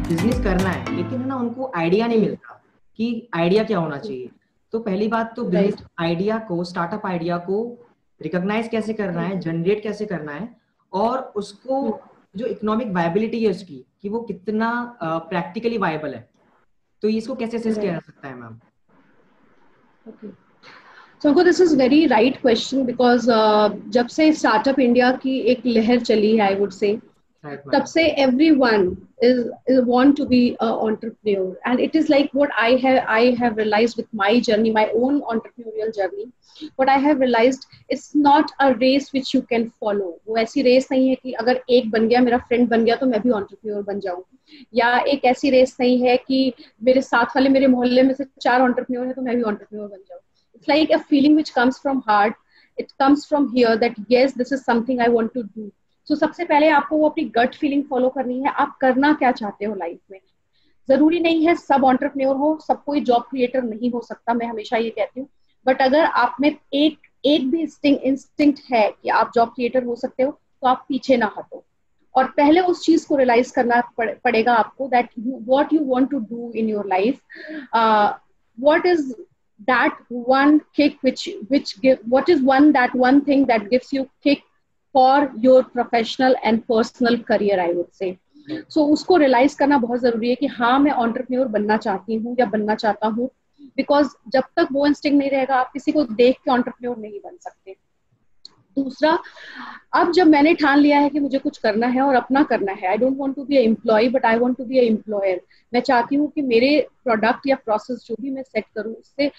Business करना है, लेकिन है ना उनको आइडिया नहीं मिलता कि आइडिया क्या होना चाहिए। तो पहली बात तो बिजनेस आइडिया को, स्टार्टअप आइडिया को रिकॉग्नाइज कैसे करना है, जनरेट कैसे करना है, और उसको जो इकोनॉमिक वायबिलिटी है उसकी, कि वो कितना प्रैक्टिकली वायबल है, तो इसको कैसे असेस किया जा सकता है ma'am? So this is very right question because जब से स्टार्टअप इंडिया की एक लहर चली है, I would say, तब से everyone is want to be an entrepreneur, and it is like what I have realized with my journey, my own entrepreneurial journey. What I have realized, it's not a race which you can follow. वो ऐसी race नहीं है कि अगर एक बन गया, मेरा फ्रेंड बन गया तो मैं भी entrepreneur बन जाऊँ, या एक ऐसी रेस नहीं है कि मेरे साथ वाले मेरे मोहल्ले में से 4 entrepreneur है तो मैं भी entrepreneur बन जाऊँ. It's like a feeling which comes from heart. It comes from here that yes, this is something I want to do. So सबसे पहले आपको वो अपनी गट फीलिंग फॉलो करनी है, आप करना क्या चाहते हो लाइफ में. जरूरी नहीं है सब एंटरप्रेन्योर हो, सब कोई जॉब क्रिएटर नहीं हो सकता, मैं हमेशा ये कहती हूँ. बट अगर आप में एक भी इंस्टिंक्ट है कि आप जॉब क्रिएटर हो सकते हो, तो आप पीछे ना हटो, और पहले उस चीज को रियलाइज करना पड़ेगा आपको that what you want to do in your life. What is that one kick what is that one thing that gives you kick for your professional and personal career, I would say. So उसको realize करना बहुत जरूरी है कि हाँ मैं entrepreneur बनना चाहती हूँ या बनना चाहता हूँ, because जब तक वो instinct नहीं रहेगा आप किसी को देख के entrepreneur नहीं बन सकते. दूसरा, अब जब मैंने ठान लिया है कि मुझे कुछ करना है और अपना करना है, I don't want to be a employ but I want to be a employer. मैं चाहती हूँ कि मेरे प्रोडक्ट या प्रोसेस जो भी मैं सेट करूँ उससे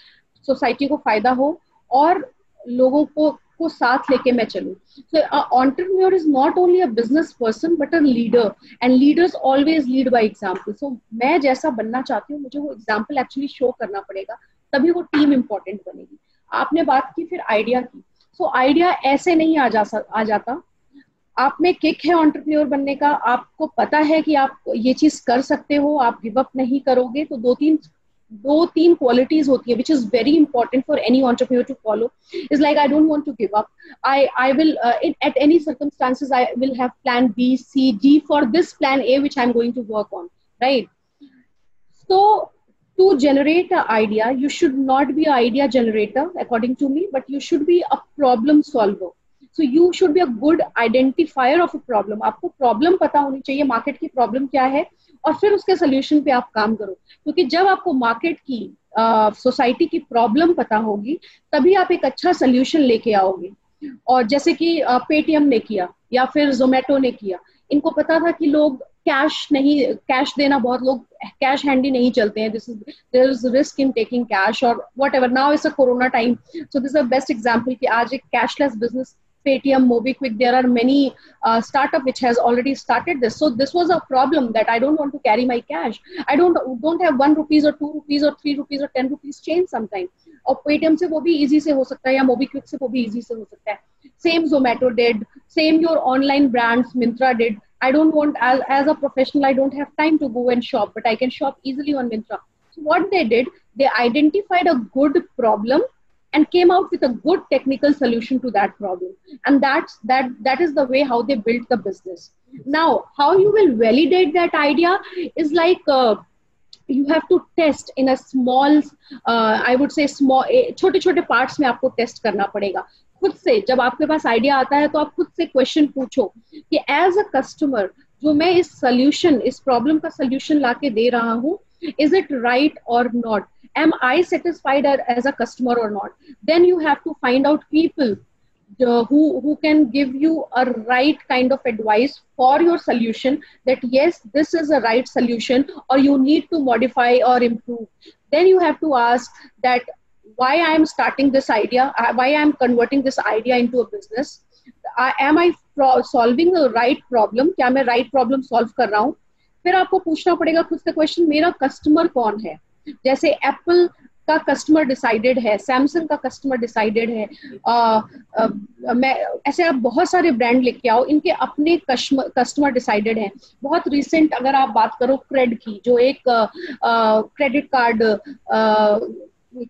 सोसाइटी को फायदा हो और लोगों को साथ लेके मैं चलूँ. So entrepreneur is not only a business person but a leader, and leaders always lead by example. सो मैं जैसा बनना चाहती हूँ मुझे वो एग्जांपल एक्चुअली शो करना पड़ेगा, तभी वो टीम इंपॉर्टेंट बनेगी. आपने बात की फिर आइडिया की. सो आइडिया ऐसे नहीं आ जाता. आप में किक है एंटरप्रेन्योर बनने का, आपको पता है कि आप ये चीज कर सकते हो, आप गिव अप नहीं करोगे, तो दो तीन क्वालिटीज होती है which is very important for any entrepreneur to follow. Is like I don't want to give up. I will at any circumstances I will have plan B, C, D for this plan A which I'm going to work on, right? So to generate an idea, you should not be an idea generator according to me, but you should be a problem solver. So you should be a good identifier of a problem. आपको problem पता होनी चाहिए, market की problem क्या है, और फिर उसके सोल्यूशन पे आप काम करो. क्योंकि जब आपको मार्केट की सोसाइटी की प्रॉब्लम पता होगी तभी आप एक अच्छा सोल्यूशन लेके आओगे. और जैसे कि पेटीएम ने किया या फिर जोमेटो ने किया, इनको पता था कि लोग कैश देना, बहुत लोग कैश हैंडी नहीं चलते हैं. There is risk in taking cash और whatever. Now is a corona time, so this is a best example कि आज एक cashless business, Paytm, MobiKwik, there are many startup which has already started this. So this was a problem that I don't want to carry my cash. I don't have 1 rupees or 2 rupees or 3 rupees or 10 rupees change sometime. और Paytm से वो भी easy से हो सकता है, या MobiKwik से वो भी easy से हो सकता है. Same Zomato did, same your online brands Myntra did. I don't want, as a professional I don't have time to go and shop, but I can shop easily on Myntra. So what they did, they identified a good problem and came out with a good technical solution to that problem, and that is the way how they built the business. Now how you will validate that idea is like you have to test in a small I would say small छोटे छोटे parts में आपको test करना पड़ेगा खुद से. जब आपके पास आइडिया आता है तो आप खुद से क्वेश्चन पूछो कि एज अ कस्टमर जो मैं इस प्रॉब्लम का सोल्यूशन लाके दे रहा हूँ, is it right or not? Am I satisfied as a customer or not? Then you have to find out people who can give you a right kind of advice for your solution, that yes, this is a right solution or you need to modify or improve. Then you have to ask that why I am starting this idea, why I am converting this idea into a business. Am I solving the right problem? क्या मैं right problem solve कर रहा हूँ? फिर आपको पूछना पड़ेगा खुद से क्वेश्चन, मेरा कस्टमर कौन है. जैसे एप्पल का कस्टमर डिसाइडेड है, सैमसंग का कस्टमर डिसाइडेड है, मैं ऐसे आप बहुत सारे ब्रांड लेके आओ, इनके अपने कस्टमर डिसाइडेड हैं. बहुत रिसेंट अगर आप बात करो क्रेड की, जो एक क्रेडिट कार्ड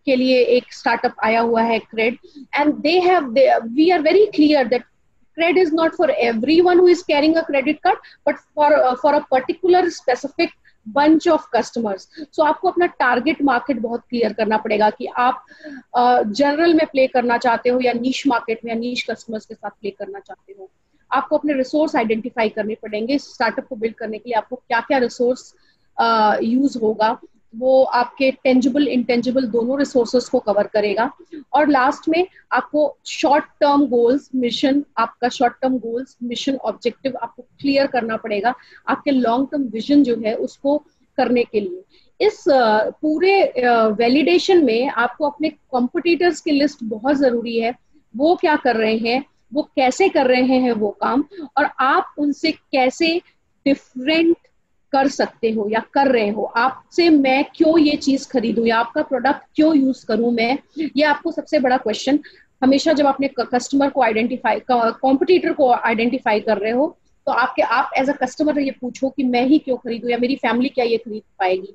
के लिए एक स्टार्टअप आया हुआ है Cred, and we are very clear that cred is not for everyone who is carrying a credit card, but for a particular specific bunch of customers. So आपको अपना टारगेट मार्केट बहुत clear करना पड़ेगा कि आप जनरल में play करना चाहते हो या नीश मार्केट में या नीश कस्टमर्स के साथ प्ले करना चाहते हो. आपको अपने रिसोर्स आइडेंटिफाई करने पड़ेंगे. स्टार्टअप को बिल्ड करने के लिए आपको क्या क्या रिसोर्स यूज होगा, वो आपके टेंजिबल इंटेंजिबल दोनों रिसोर्सेस को कवर करेगा. और लास्ट में आपको शॉर्ट टर्म गोल्स, मिशन, आपका short term goals, mission, objective आपको क्लियर करना पड़ेगा आपके लॉन्ग टर्म विजन जो है उसको करने के लिए. इस पूरे वैलिडेशन में आपको अपने कॉम्पिटिटर्स की लिस्ट बहुत जरूरी है. वो क्या कर रहे हैं, वो कैसे कर रहे हैं वो काम, और आप उनसे कैसे डिफरेंट कर सकते हो या कर रहे हो. आपसे मैं क्यों ये चीज खरीदूं या आपका प्रोडक्ट क्यों यूज करूं मैं, ये आपको सबसे बड़ा क्वेश्चन हमेशा जब अपने कस्टमर को आइडेंटिफाई, कॉम्पिटिटर को आइडेंटिफाई कर रहे हो, तो आप एज अ कस्टमर ये पूछो कि मैं ही क्यों खरीदूं या मेरी फैमिली क्या ये खरीद पाएगी.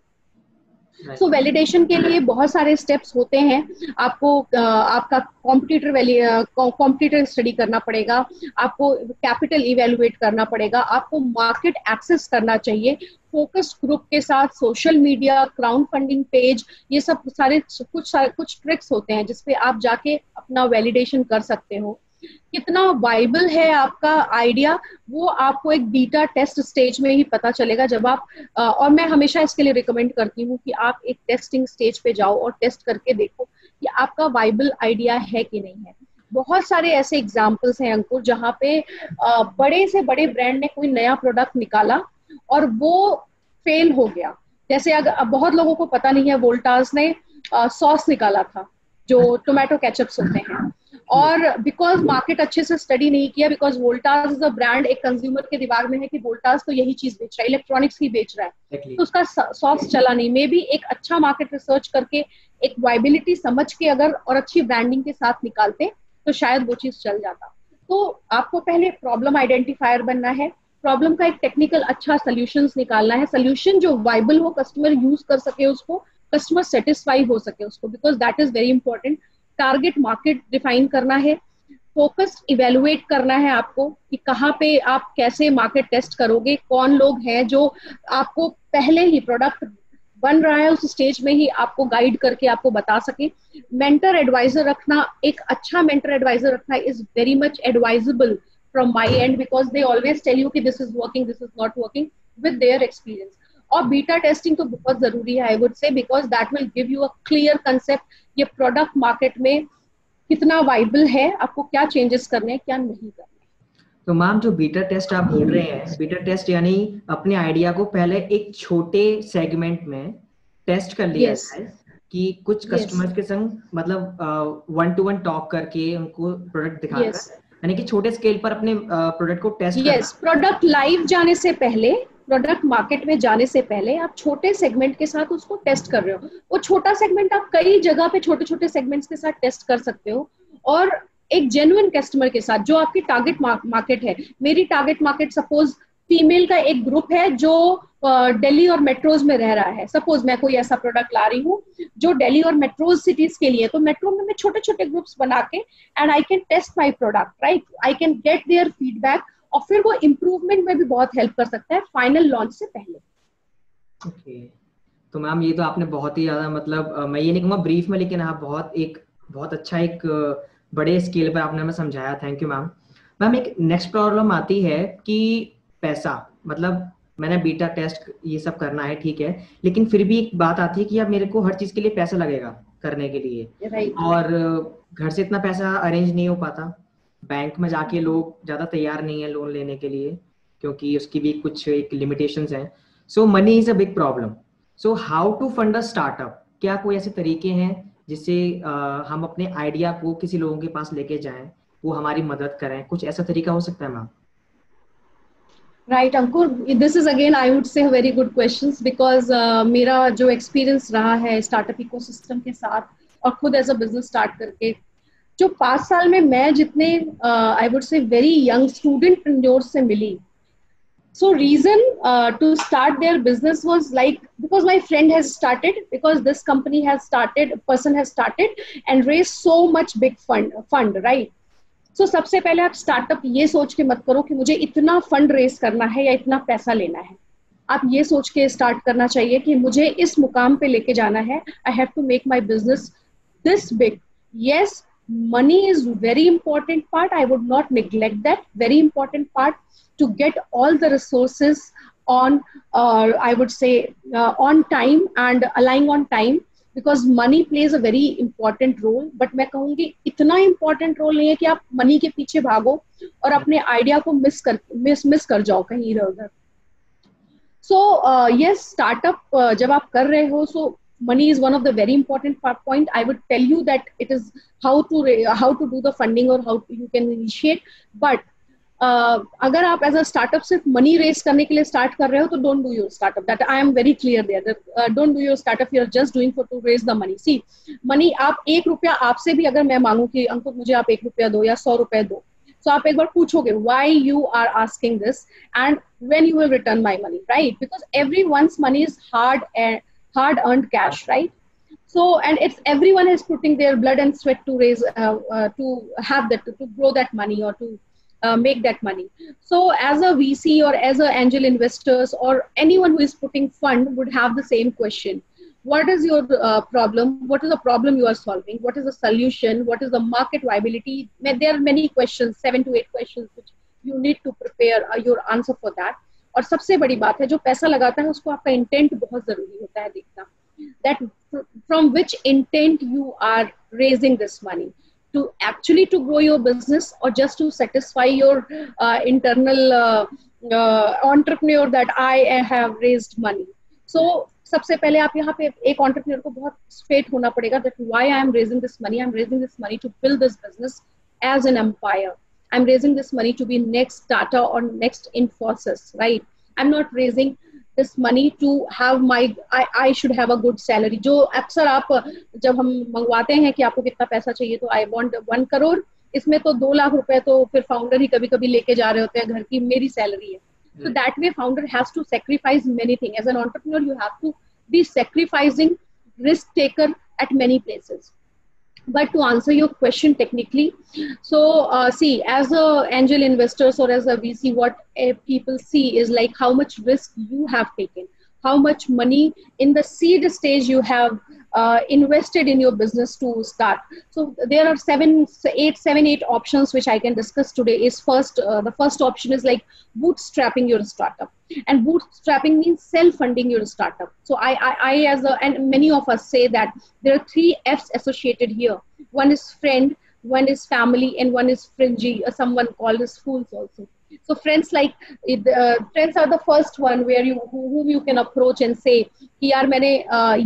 सो वैलिडेशन के लिए बहुत सारे स्टेप्स होते हैं. आपको आपका कॉम्पिटिटर स्टडी करना पड़ेगा, आपको कैपिटल इवेलुएट करना पड़ेगा, आपको मार्केट एक्सेस करना चाहिए, फोकस ग्रुप के साथ, social media, crowd funding page, ये सब सारे कुछ ट्रिक्स होते हैं जिसपे आप जाके अपना वैलिडेशन कर सकते हो. कितना वाइबल है आपका आइडिया, वो आपको एक बीटा टेस्ट स्टेज में ही पता चलेगा जब आप और मैं हमेशा इसके लिए रिकमेंड करती हूँ कि आप एक टेस्टिंग स्टेज पे जाओ और टेस्ट करके देखो कि आपका वाइबल आइडिया है कि नहीं है. बहुत सारे ऐसे एग्जांपल्स हैं अंकुर जहाँ पे बड़े से बड़े ब्रांड ने कोई नया प्रोडक्ट निकाला और वो फेल हो गया. जैसे अगर बहुत लोगों को पता नहीं है, वोल्टास ने सॉस निकाला था जो टोमेटो केचप्स होते हैं, और बिकॉज मार्केट अच्छे से स्टडी नहीं किया, because Voltas is a brand, एक कंज्यूमर के दिमाग में है कि वोल्टास तो यही चीज बेच रहा है, इलेक्ट्रॉनिक्स ही बेच रहा है, तो उसका सॉस चला नहीं. मे बी एक अच्छा मार्केट रिसर्च करके एक वाइबिलिटी समझ के अगर और अच्छी ब्रांडिंग के साथ निकालते तो शायद वो चीज चल जाता. तो आपको पहले प्रॉब्लम आइडेंटिफायर बनना है, प्रॉब्लम का एक टेक्निकल अच्छा सोल्यूशन निकालना है, सोल्यूशन जो वाइबल हो, कस्टमर यूज कर सके उसको, कस्टमर सेटिस्फाई हो सके उसको, because that is very important. Target market define करना है, फोकस इवेलुएट करना है आपको कि कहाँ पे आप कैसे मार्केट टेस्ट करोगे, कौन लोग हैं जो आपको पहले ही प्रोडक्ट बन रहा है उस स्टेज में ही आपको गाइड करके आपको बता सके. मेंटर एडवाइजर रखना, एक अच्छा मेंटर एडवाइजर रखना is very much advisable from my end, because they always tell you कि this is working, this is not working, with their experience. और बीटा टेस्टिंग तो बहुत जरूरी है I would say, because that will give you a clear concept ये product market में कितना viable है, आपको क्या चेंजेस करने हैं, क्या नहीं करने. तो मैम जो बीटा टेस्ट आप बोल रहे हैं, बीटा टेस्ट यानी अपने आइडिया को पहले एक छोटे सेगमेंट में टेस्ट कर लिया जाए कि कुछ कस्टमर्स के संग मतलब 1-to-1 टॉक करके उनको प्रोडक्ट दिखाकर, यानी कि छोटे स्केल पर अपने प्रोडक्ट को टेस्ट करना. प्रोडक्ट लाइव जाने से पहले, प्रोडक्ट मार्केट में जाने से पहले आप छोटे सेगमेंट के साथ उसको टेस्ट कर रहे हो. वो छोटा सेगमेंट आप कई जगह पे छोटे छोटे सेगमेंट्स के साथ टेस्ट कर सकते हो, और एक जेन्युइन कस्टमर के साथ जो आपकी टारगेट मार्केट है. मेरी टारगेट मार्केट सपोज फीमेल का एक ग्रुप है जो दिल्ली और मेट्रोज में रह रहा है. सपोज मैं कोई ऐसा प्रोडक्ट ला रही हूँ जो दिल्ली और मेट्रोज सिटीज के लिए, तो मेट्रो में मैं छोटे छोटे ग्रुप्स बना के and I can test my product, right, I can get their feedback, और फिर वो इम्प्रूवमेंट में भी बहुत हेल्प कर सकता है फाइनल लॉन्च से पहले. ओके, तो मैम ये तो आपने बहुत ही ज्यादा मतलब मैं ये नहीं कहूँगा ब्रीफ में, लेकिन आप बहुत अच्छा एक बड़े स्केल पर आपने हमें समझाया. Thank you ma'am. मैम एक नेक्स्ट प्रॉब्लम आती है कि पैसा, मतलब मैंने बीटा टेस्ट ये सब करना है, ठीक है, लेकिन फिर भी एक बात आती है कि अब मेरे को हर चीज के लिए पैसा लगेगा करने के लिए, और घर से इतना पैसा अरेंज नहीं हो पाता, बैंक में जाके लोग ज्यादा तैयार नहीं है लोन लेने के लिए क्योंकि उसकी भी कुछ एक लिमिटेशंस हैं. So money is a big problem. So how to fund a startup? क्या कोई ऐसे तरीके हैं जिससे हम अपने आइडिया को किसी लोगों के पास लेके जाएं, वो हमारी मदद करें? कुछ ऐसा तरीका हो सकता है ma'am? Right Ankur, this is again I would say very good questions, because मेरा जो एक्सपीरियंस रहा है स्टार्टअप इकोसिस्टम के साथ और खुद एज अ बिजनेस स्टार्ट करके, जो 5 साल में मैं जितने I would say very young studentpreneurs से मिली, so reason to start their business was like because my friend has started, because this company has started, person has started and raised so much big fund, right? So सबसे पहले आप startup ये सोच के मत करो कि मुझे इतना फंड रेज करना है या इतना पैसा लेना है. आप ये सोच के स्टार्ट करना चाहिए कि मुझे इस मुकाम पे लेके जाना है, I have to make my business this big. Yes, money is very important part. I would not neglect that. Very important part to get all the resources on, I would say, on time and aligning on time, because money plays a very important role. But मैं कहूँगी इतना important role नहीं है कि आप money के पीछे भागो और अपने idea को miss कर जाओ कहीं इधर उधर. So yes, startup जब आप कर रहे हो, so money is one of the very important point. I would tell you that it is how to do the funding or how you can initiate. But अगर आप as a startup सिर्फ money raise करने के लिए start कर रहे हो, तो don't do your startup. That I am very clear there. That don't do your startup. You are just doing for to raise the money. See, money आप ₹1 आपसे भी अगर मैं मांगू कि अंकुर मुझे आप ₹1 दो या ₹100 दो, so आप एक बार पूछोगे why you are asking this and when you will return my money, right? Because everyone's money is hard earned cash, right? So, and it's everyone is putting their blood and sweat to raise to have that, to grow that money or to make that money. So as a VC or as a angel investors or anyone who is putting fund would have the same question. What is your problem? What is the problem you are solving? What is the solution? What is the market viability? There are many questions, 7 to 8 questions, which you need to prepare your answer for that. और सबसे बड़ी बात है, जो पैसा लगाता है उसको आपका इंटेंट बहुत जरूरी होता है देखना, that from which intent you are raising this money, to actually to grow your business or just to satisfy your internal entrepreneur that I have raised money. So सबसे पहले आप यहाँ पे एक entrepreneur को बहुत straight होना पड़ेगा that why I am raising this money. I'm raising this money to build this business as an empire. I'm raising this money to be next Tata or next Infosys, right? I'm not raising this money to have I should have a good salary. जो अक्सर आप जब हम मंगवाते हैं कि आपको कितना पैसा चाहिए, तो I want 1 crore, इसमें तो 2 लाख रुपए तो फिर फाउंडर ही कभी कभी लेके जा रहे होते हैं घर की, मेरी सैलरी है. So that way founder has to sacrifice many things. As an entrepreneur, you have to be sacrificing, risk taker at many places. But to answer your question technically, so see, as a angel investors or as a VC, what people see is like how much risk you have taken, how much money in the seed stage you have invested in your business to start. So there are 7, 8 options which I can discuss today. Is first, the first option is like bootstrapping your startup, and bootstrapping means self-funding your startup. So I as a, and many of us say that there are 3 F's associated here. One is friend, one is family, and one is fringy, someone called as fools also. So friends, like friends are the first one where whom you can approach and say कि यार मैंने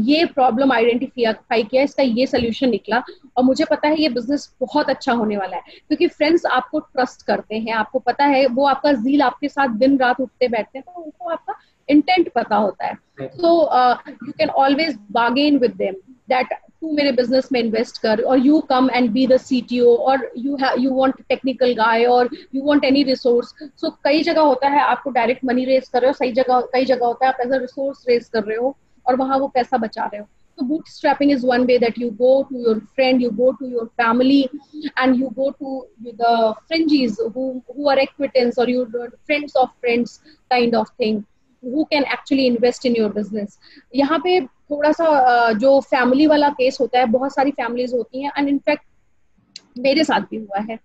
ये problem identify किया, इसका ये solution निकला और मुझे पता है ये बिजनेस बहुत अच्छा होने वाला है. क्योंकि फ्रेंड्स आपको ट्रस्ट करते हैं, आपको पता है वो आपका ज़ील आपके साथ दिन रात उठते बैठते हैं, तो उनको आपका इंटेंट पता होता है. So you can always bargain with them that तू मेरे बिजनेस में इन्वेस्ट कर, और you come and be the CTO, और यू वांट टेक्निकल गाय, और यू वांट एनी रिसोर्स. सो कई जगह होता है आपको डायरेक्ट मनी रेज कर रहे हो, कई जगह होता है आप एज अ रिसोर्स रेज कर रहे हो और वहां वो पैसा बचा रहे हो. So bootstrapping is one way that you go to your friend, you go to your family, and you go to the fringes who are acquaintance or your friends of friends kind of thing, who can actually invest in your business. यहाँ पे थोड़ा सा जो family वाला case होता है, बहुत सारी फैमिलीज होती हैं, एंड इनफैक्ट मेरे साथ भी हुआ है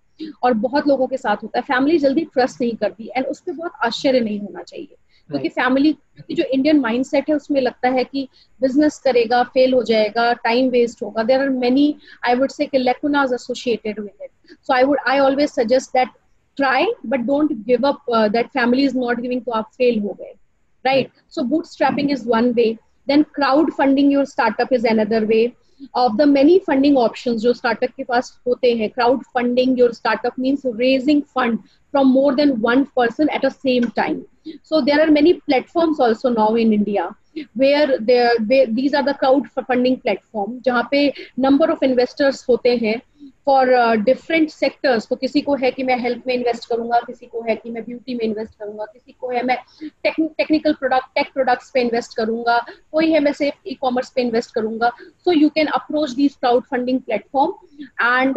और बहुत लोगों के साथ होता है. फैमिली जल्दी ट्रस्ट नहीं करती, एंड उस पर बहुत आश्चर्य नहीं होना चाहिए, क्योंकि फैमिली, क्योंकि जो इंडियन माइंडसेट है उसमें लगता है कि बिजनेस करेगा फेल हो जाएगा, टाइम वेस्ट होगा. There are many, I would say, lacunas associated with it. So I always suggest that try but don't give up, that family is not giving, तो आप फेल हो गए, right? So bootstrapping is one way. Then crowdfunding your startup is another way. Of the many funding options जो startup के पास होते हैं, crowdfunding your startup means raising fund from more than one person at the same time. So there are many platforms also now in India where these are the crowdfunding platform जहाँ पे number of investors होते हैं for different sectors. तो किसी को है कि मैं हेल्थ में इन्वेस्ट करूंगा, किसी को है कि मैं ब्यूटी में इन्वेस्ट करूंगा, किसी को है मैं टेक्निकल प्रोडक्ट, टेक प्रोडक्ट्स पे इन्वेस्ट करूंगा, कोई है मैं सिर्फ ई-कॉमर्स पे इन्वेस्ट करूंगा. So you can approach this crowd funding platform, and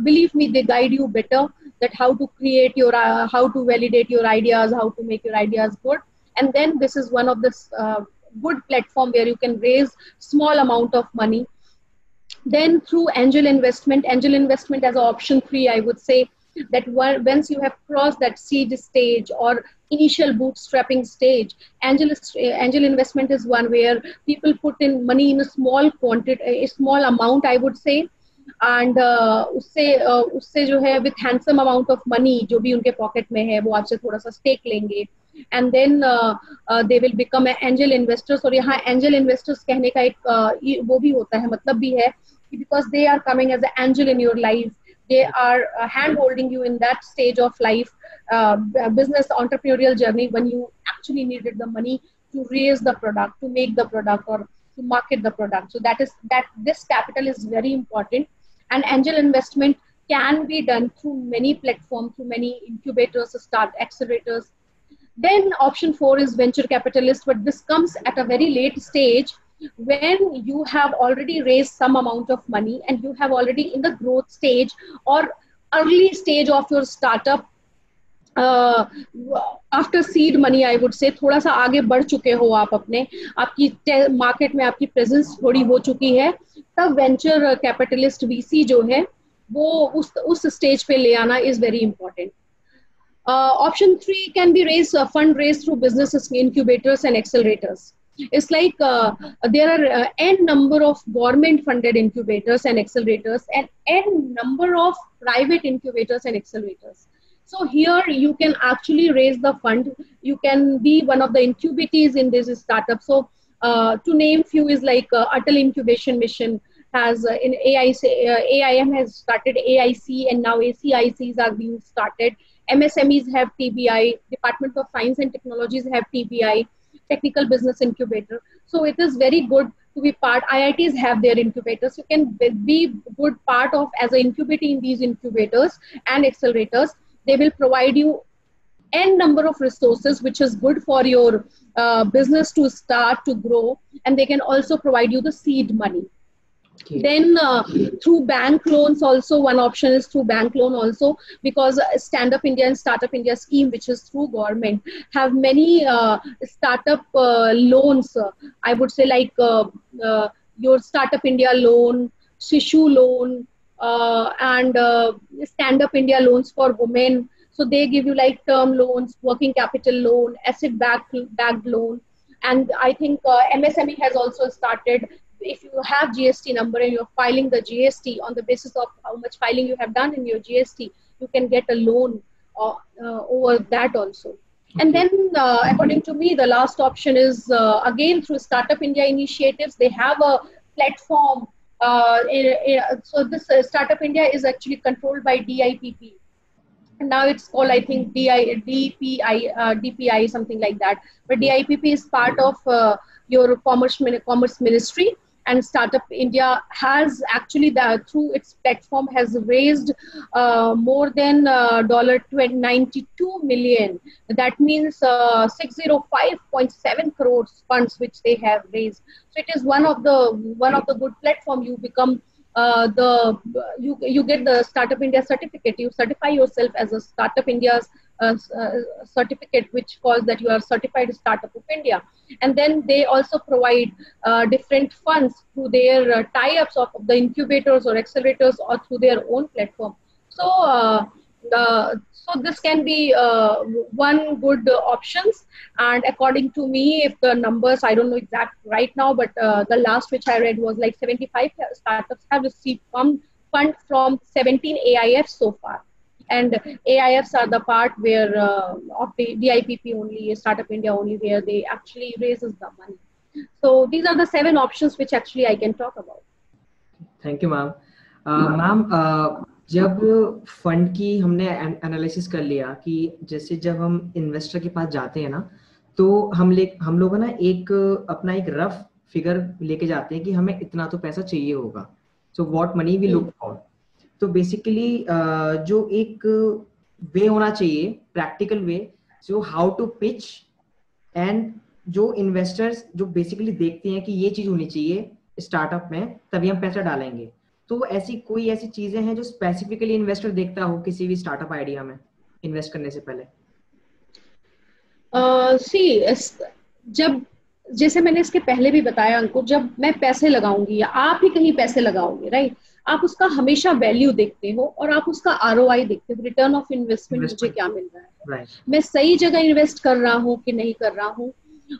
believe me, they guide you better that how to create your how to validate your ideas, how to make your ideas good. and then this is one of the good platform where you can raise small amount of money. Then through angel investment as option 3, I would say that once you have crossed that seed stage or initial bootstrapping stage, angel investment is one where people put in money in a small quantity, a small amount, I would say, and उससे जो है with handsome amount of money जो भी उनके pocket में है वो आपसे थोड़ा सा stake लेंगे, and then they will become an angel investors. और यहाँ angel investors कहने का एक वो भी होता है, मतलब भी है, because they are coming as an angel in your life. They are hand holding you in that stage of life, business entrepreneurial journey, when you actually needed the money to raise the product, to make the product, or to market the product. So this capital is very important, and angel investment can be done through many platforms, through many incubators, start accelerators. Then option 4 is venture capitalist, but this comes at a very late stage when you have already raised some amount of money and you have already in the growth stage or early stage of your startup, after seed money I would से थोड़ा सा आगे बढ़ चुके हो आप, अपने आपकी मार्केट में आपकी प्रेजेंस थोड़ी हो चुकी है, तब वेंचर कैपिटलिस्ट वीसी जो है वो उस स्टेज पे ले आना is very important. Option 3 can be fund raised through business incubators and accelerators. It's like there are n number of government funded incubators and accelerators and n number of private incubators and accelerators. So here you can actually raise the fund. You can be one of the incubatees in this startup. So to name few is like Atal Incubation Mission has in AIC, AIM has started AIC, and now ACICs are being started. MSMEs have TBI, Department of Science and Technologies have TBI, Technical Business Incubator. So it is very good to be part. IITs have their incubators. You can be good part of as an incubator in these incubators and accelerators. They will provide you n number of resources, which is good for your business to start to grow, and they can also provide you the seed money. Okay. Then through bank loans also, one option is through bank loan also, because Stand Up India and Startup India scheme, which is through government, have many startup loans. I would say like your Startup India loan, Shishu loan, and Stand Up India loans for women. So they give you like term loans, working capital loan, asset backed loan. And I think MSME has also started. If you have GST number and you're filing the GST, on the basis of how much filing you have done in your GST, you can get a loan over that also. Okay. And then according to me, the last option is again through Startup India initiatives. They have a platform. So this Startup India is actually controlled by DIPP. And now it's called, I think, DPI, something like that. But DIPP is part of your Commerce Ministry. And Startup India has actually, through its platform, has raised more than $92 million. That means 605.7 crores funds which they have raised. So it is one of the good platform. You become you get the Startup India certificate. You certify yourself as a Startup India's certificate, which calls that you are certified Startup of India. And then they also provide different funds through their tie-ups of the incubators or accelerators or through their own platform. So so this can be one good options. And according to me, if the numbers, I don't know exact right now, but the last which I read was like 75 startups have received fund from 17 AIFs so far. And AIFs are the part where of the DIPP only, Startup India only, where they actually raises the money. So these are the 7 options which actually I can talk about. Thank you, ma'am. Ma'am, जब fund की हमने analysis कर लिया कि जैसे जब हम investor के पास जाते हैं ना, तो हम लोग ना एक अपना एक रफ फिगर लेके जाते हैं कि हमें इतना तो पैसा चाहिए होगा. So what money we look for. तो बेसिकली जो एक वे होना चाहिए, practical way, so how to pitch, and जो इन्वेस्टर्स जो बेसिकली देखते हैं कि ये चीज होनी चाहिए स्टार्टअप में, तभी हम पैसा डालेंगे. तो कोई ऐसी चीजें हैं जो स्पेसिफिकली इन्वेस्टर देखता हो किसी भी स्टार्टअप आइडिया में इन्वेस्ट करने से पहले? सी जब जैसे मैंने इसके पहले भी बताया अंकुर, जब मैं पैसे लगाऊंगी या आप ही कहीं पैसे लगाओगे, राइट, आप उसका हमेशा वैल्यू देखते हो और आप उसका आरओआई देखते हो, रिटर्न ऑफ इन्वेस्टमेंट मुझे क्या मिल रहा है, right. मैं सही जगह इन्वेस्ट कर रहा हूँ कि नहीं कर रहा हूँ,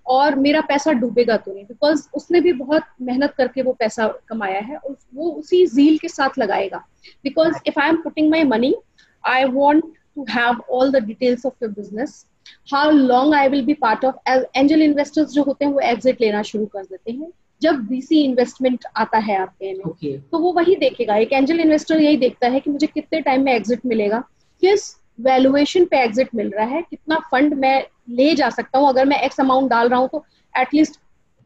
और मेरा पैसा डूबेगा तो नहीं, बिकॉज उसने भी बहुत मेहनत करके वो पैसा कमाया है और वो उसी जील के साथ लगाएगा. Because if I am putting my money, I want to have all the details of your business, how long I will be part of. Angel investors जो होते हैं वो एग्जिट लेना शुरू कर देते हैं जब वीसी इन्वेस्टमेंट आता है आपके में. Okay. तो वो वही देखेगा, एक एंजल इन्वेस्टर यही देखता है कि मुझे कितने टाइम में एग्जिट मिलेगा, किस वैल्यूएशन पे एग्जिट मिल रहा है, कितना फंड मैं ले जा सकता हूँ, अगर मैं एक्स अमाउंट डाल रहा हूँ तो एटलीस्ट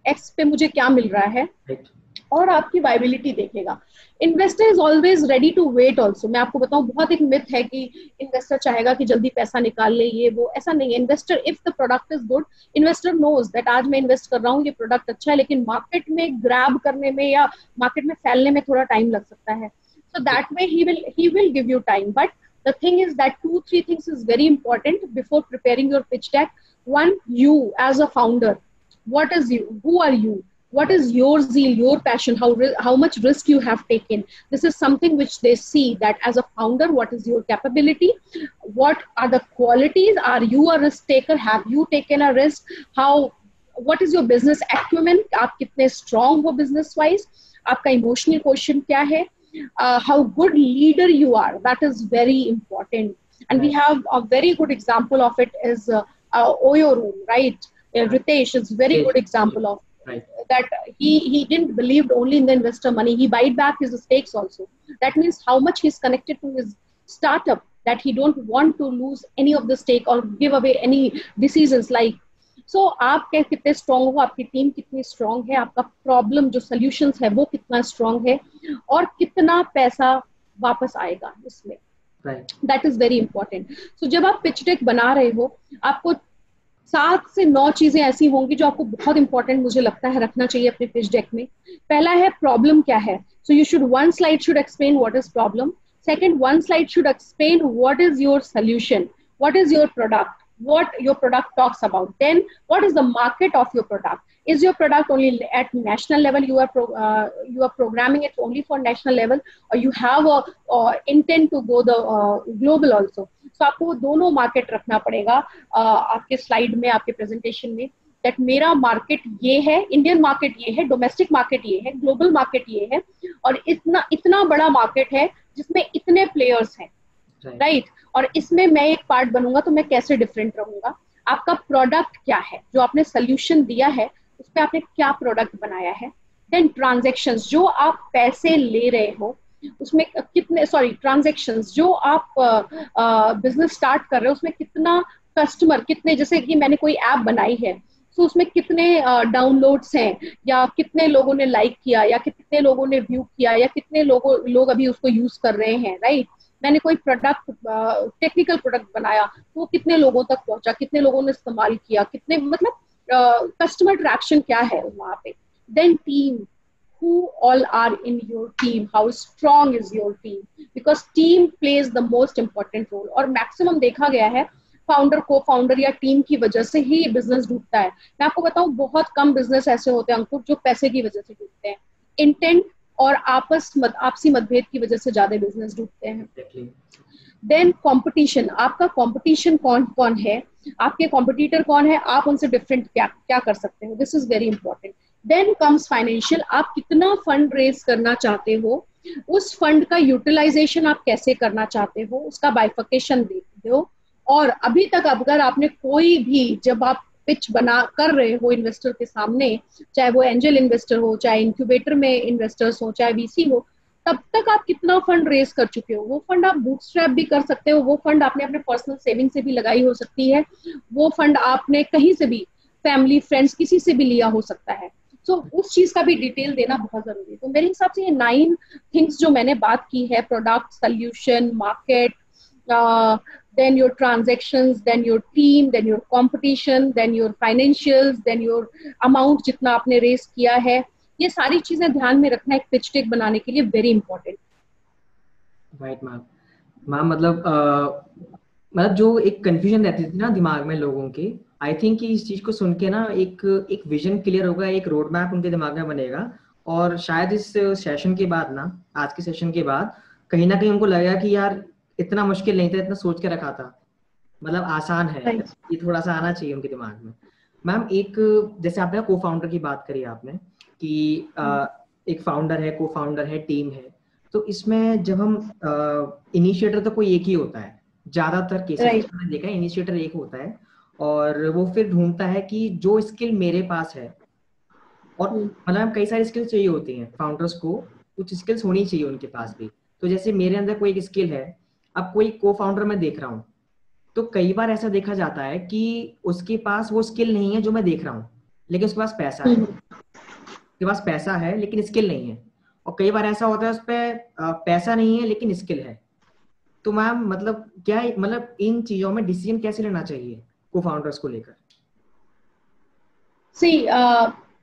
एक्स पे मुझे क्या मिल रहा है, right. और आपकी वायबिलिटी देखेगा. Investor is always ready to wait also. मैं आपको बताऊं, बहुत एक मिथ है कि इन्वेस्टर चाहेगा कि जल्दी पैसा निकाल ले, ये वो, ऐसा नहीं है. Investor, if the product is good, investor knows that आज मैं इन्वेस्ट कर रहा हूँ, ये प्रोडक्ट अच्छा है, लेकिन मार्केट में ग्रैब करने में या मार्केट में फैलने में थोड़ा टाइम लग सकता है. So that way he will give you time. But the thing is that 2-3 things is very important before preparing your pitch deck. One, you as a founder, what is you, who are you, what is your zeal, your passion, how much risk you have taken. This is something which they see, that as a founder, what is your capability, what are the qualities, are you a risk taker, have you taken a risk, what is your business acumen, aap kitne strong ho business wise, aapka emotional quotient kya hai, how good leader you are, that is very important. And we have a very good example of it is Oyo Room, right? Ritesh is very good example of Right. that. He didn't believe only in the investor money, he buyed back his stakes also. That means how much he's connected to his startup, that he don't want to lose any of the stake or give away any decisions. Like, so आप कितने strong हो, आपकी team कितनी strong है, आपका problem जो solutions है वो कितना स्ट्रॉन्ग है, और कितना पैसा वापस आएगा इसमें. That is very important. So जब आप पिच डेक बना रहे हो, आपको 7 से 9 चीजें ऐसी होंगी जो आपको बहुत इंपॉर्टेंट मुझे लगता है रखना चाहिए अपने पिच डेक में. पहला है प्रॉब्लम क्या है. So you should, one slide should explain what is problem. Second, one slide should explain what is your solution, what is your product, what your product talks about. Then what is the market of your product? Is your product only at national level, you are programming it only for national level, or you have a intent to go the global also. So आपको दोनों market रखना पड़ेगा आपके slide में, आपके presentation में, that मेरा market ये है, इंडियन मार्केट ये है, डोमेस्टिक मार्केट ये है, ग्लोबल मार्केट ये है, और इतना बड़ा मार्केट है जिसमें इतने प्लेयर्स हैं, राइट. और इसमें मैं एक पार्ट बनूंगा तो मैं कैसे डिफरेंट रहूंगा. आपका प्रोडक्ट क्या है, जो आपने सोल्यूशन दिया है उसमें आपने क्या प्रोडक्ट बनाया है. देन ट्रांजैक्शंस, जो आप पैसे ले रहे हो उसमें कितने, ट्रांजैक्शंस जो आप बिजनेस स्टार्ट कर रहे हो उसमें कितना कस्टमर, कितने, जैसे कि मैंने कोई ऐप बनाई है तो उसमें कितने डाउनलोड्स हैं, या कितने लोगों ने लाइक किया, या कितने लोगों ने व्यू किया, या कितने लोग अभी उसको यूज कर रहे हैं, राइट. मैंने कोई प्रोडक्ट, टेक्निकल प्रोडक्ट बनाया तो वो कितने लोगों तक पहुंचा, कितने लोगों ने इस्तेमाल किया, कितने, मतलब कस्टमर ट्रैक्शन क्या है वहां पे. Then team, who all are in your team, how strong is your team, because team plays the most important role. और मैक्सिमम देखा गया है फाउंडर, को फाउंडर या टीम की वजह से ही बिजनेस डूबता है. मैं आपको बताऊं, बहुत कम बिजनेस ऐसे होते हैं अंकुर जो पैसे की वजह से डूबते हैं. इंटेंट और आपसी मतभेद की वजह से ज्यादा बिजनेस डूबते हैं. देन कंपटीशन, आपका कंपटीशन कौन है, आपके कॉम्पिटिटर कौन है, आप उनसे डिफरेंट क्या कर सकते हो. This is very important. Then comes financial, आप कितना फंड रेज करना चाहते हो, उस फंड का यूटिलाइजेशन आप कैसे करना चाहते हो, उसका बाइफिकेशन दो. और अभी तक अगर आपने कोई भी, जब आप पिच बना कर रहे हो इन्वेस्टर के सामने, चाहे वो एंजल इन्वेस्टर हो, चाहे इंक्यूबेटर में इन्वेस्टर्स हो, चाहे वीसी हो, तब तक आप कितना फंड रेज कर चुके हो. वो फंड आप बूटस्ट्रैप भी कर सकते हो, वो फंड आपने अपने पर्सनल सेविंग से भी लगाई हो सकती है, वो फंड आपने कहीं से भी, फैमिली, फ्रेंड्स, किसी से भी लिया हो सकता है. तो उस चीज का भी डिटेल देना बहुत जरूरी है. तो मेरे हिसाब से ये 9 थिंग्स जो मैंने बात की है, product, solution, market, then your transactions, then your team, then your competition, then your financials, then your amount जितना आपने रेस किया है, ये सारी चीजें ध्यान में रखना एक पिच डेक बनाने के लिए वेरी इंपॉर्टेंट. Right ma'am. मतलब जो एक कंफ्यूजन रहती थी ना दिमाग में लोगों के, आई थिंक कि इस चीज को सुन के ना एक एक विजन क्लियर होगा, एक रोड मैप उनके दिमाग में बनेगा, और शायद इस सेशन के बाद ना, आज के सेशन के बाद कहीं ना कहीं उनको लगेगा कि यार इतना मुश्किल नहीं था, इतना सोच के रखा था, मतलब आसान है, Right. ये थोड़ा सा आना चाहिए उनके दिमाग में। मैम एक, जैसे आपने को फाउंडर की बात करी आपने कि एक फाउंडर है, को फाउंडर है, टीम है, तो इसमें जब हम इनिशिएटर तो कोई एक ही होता है, ज्यादातर केसेस Right. मैंने देखा है इनिशिएटर एक होता है, और वो फिर ढूंढता है कि जो स्किल मेरे पास है, और मतलब कई सारी स्किल्स चाहिए होती हैं फाउंडर्स को, कुछ स्किल्स होनी चाहिए उनके पास भी। तो जैसे मेरे अंदर कोई एक स्किल है, अब कोई को फाउंडर मैं देख रहा हूँ, तो कई बार ऐसा देखा जाता है कि उसके पास वो स्किल नहीं है जो मैं देख रहा हूँ, लेकिन उसके पास पैसा है, उसके पास पैसा है लेकिन स्किल नहीं है। और कई बार ऐसा होता है उस पर पैसा नहीं है लेकिन स्किल है। तो मैम मतलब क्या, मतलब इन चीजों में डिसीजन कैसे लेना चाहिए को फाउंडर्स को लेकर? सी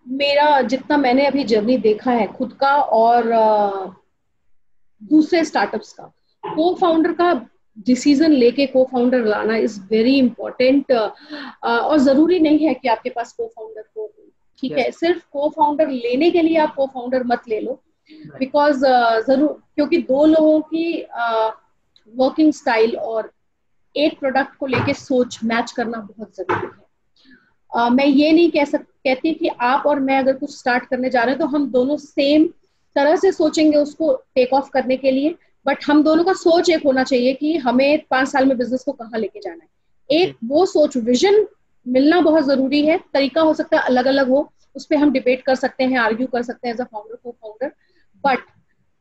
मेरा जितना मैंने अभी जर्नी देखा है खुद का और दूसरे स्टार्टअप्स का, को फाउंडर का डिसीजन लेके को फाउंडर लाना इज वेरी इंपॉर्टेंट। और जरूरी नहीं है कि आपके पास को फाउंडर हो, ठीक है, सिर्फ को फाउंडर लेने के लिए आप को फाउंडर मत ले लो, बिकॉज जरूर, क्योंकि दो लोगों की वर्किंग स्टाइल और एक प्रोडक्ट को लेके सोच मैच करना बहुत जरूरी है। मैं ये नहीं कहती कि आप और मैं अगर कुछ स्टार्ट करने जा रहे हैं तो हम दोनों सेम तरह से सोचेंगे उसको टेक ऑफ करने के लिए, बट हम दोनों का सोच एक होना चाहिए कि हमें 5 साल में बिजनेस को कहाँ लेके जाना है। एक वो सोच, विजन मिलना बहुत जरूरी है। तरीका हो सकता है अलग अलग हो, उस पर हम डिबेट कर सकते हैं, आर्ग्यू कर सकते हैं एज अ फाउंडर, को फाउंडर, बट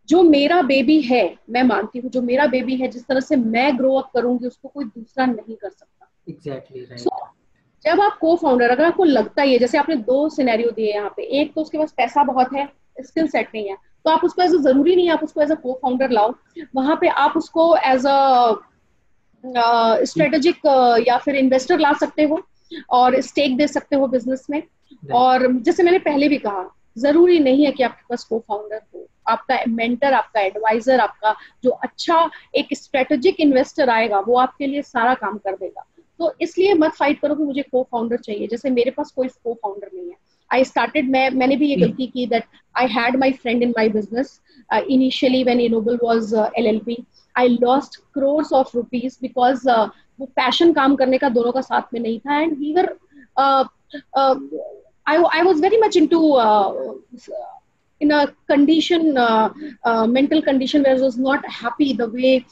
जो मेरा बेबी है, मैं मानती हूँ जो मेरा बेबी है, जिस तरह से मैं ग्रो अप करूंगी उसको कोई दूसरा नहीं कर सकता। Exactly right. So, जब आप को फाउंडर, अगर आपको लगता है, जैसे आपने 2 सिनेरियो दिए यहाँ पे, एक तो उसके पास पैसा बहुत है, स्किल सेट नहीं है, तो आप उसको एज जरूरी नहीं है आप उसको एज अ को फाउंडर लाओ, वहां पे आप उसको एज अ स्ट्रेटेजिक या फिर इन्वेस्टर ला सकते हो और स्टेक दे सकते हो बिजनेस में। और जैसे मैंने पहले भी कहा, जरूरी नहीं है कि आपके पास को फाउंडर हो, आपका मेंटर, आपका एडवाइजर, आपका जो अच्छा एक स्ट्रेटेजिक इन्वेस्टर आएगा वो आपके लिए सारा काम कर देगा। तो इसलिए मत फाइट करो कि मुझे को फाउंडर चाहिए, जैसे मेरे पास कोई को फाउंडर नहीं है। आई स्टार्टेड, मैंने भी ये गलती की that I had my friend in my business initially when इनोबल was LLP। I lost crores of rupees because वो पैशन काम करने का दोनों का साथ में नहीं था, and we were uh, uh, I was very much into in a condition, mental condition where I was not happy the way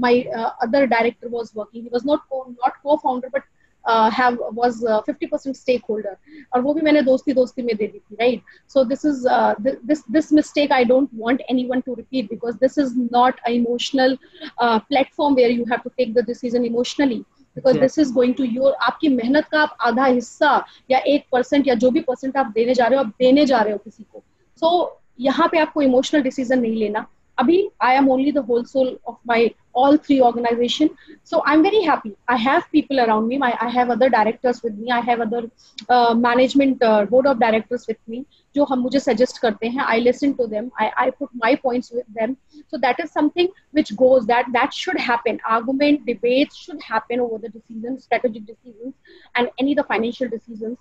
my other director was working. He was not co-founder but was 50% stakeholder, और वो भी मैंने दोस्ती में दे दी थी, right? So this is this mistake I don't want anyone to repeat, because this is not an emotional platform where you have to take the decision emotionally, because this is going to your, आपकी मेहनत का आप आधा हिस्सा या 1% या जो भी परसेंट आप देने जा रहे हो, आप देने जा रहे हो किसी को। So यहाँ पे आपको इमोशनल डिसीजन नहीं लेना। अभी I am only the whole soul of my all 3 organization, so I'm very happy. I have people around me. I have other directors with me. I have other management board of directors with me, जो हम मुझे suggest करते हैं. I listen to them. I put my points with them. So that is something which goes, that should happen. Argument, debates should happen over the decisions, strategic decisions, and any the financial decisions.